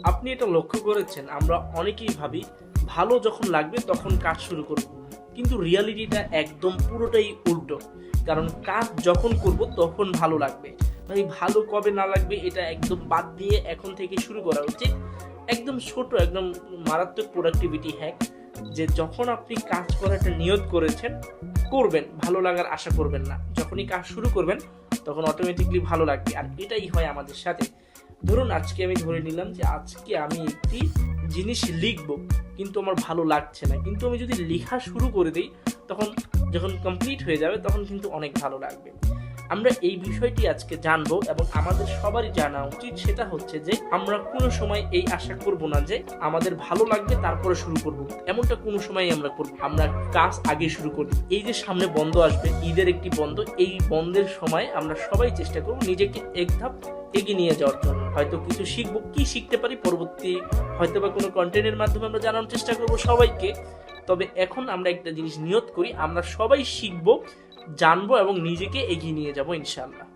আপনি এটা লক্ষ্য করেছেন, আমরা অনেকেই ভাবি ভালো যখন লাগবে তখন কাজ শুরু করব, কিন্তু রিয়ালিটিটা একদম পুরোটাই উল্টো। কারণ কাজ যখন করব তখন ভালো লাগবে। ভাই ভালো কবে না লাগবে এটা একদম বাদ দিয়ে এখন থেকে শুরু করা উচিত। একদম ছোট, একদম মারাত্মক প্রোডাক্টিভিটি হ্যাক, যে যখন আপনি কাজ করার একটা নিয়ত করেছেন করবেন, ভালো লাগার আশা করবেন না। যখনই কাজ শুরু করবেন তখন অটোমেটিকলি ভালো লাগবে। আর এটাই হয় আমাদের সাথে। ধরুন আজকে আমি ধরে নিলাম যে আজকে আমি একটি জিনিস লিখবো, কিন্তু আমার ভালো লাগছে না, কিন্তু আমি যদি লেখা শুরু করে দিই তখন যখন কমপ্লিট হয়ে যাবে তখন কিন্তু অনেক ভালো লাগবে। আমরা এই বিষয়টি আজকে জানবো এবং আমাদের সবারই জানা উচিত। সেটা হচ্ছে যে আমরা কোনো সময় এই আশা করব না যে আমাদের ভালো লাগবে তারপরে শুরু করব, এমনটা কোনো সময় আমরা করব। আমরা কাজ আগে শুরু করি। এই যে সামনে বন্ধ আসবে, ঈদের একটি বন্ধ, এই বন্ধের সময় আমরা সবাই চেষ্টা করব নিজেকে এক ধাপ এগিয়ে নিয়ে যাওয়ার জন্য। হয়তো কিছু শিখবো, কি শিখতে পারি পরবর্তী হয়তো বা কোনো কন্টেন্টের মাধ্যমে আমরা জানানোর চেষ্টা করব সবাইকে। তবে এখন আমরা একটা জিনিস নিয়ত করি, আমরা সবাই শিখবো, জানবো এবং নিজেকে এগিয়ে নিয়ে যাবো ইনশাআল্লাহ।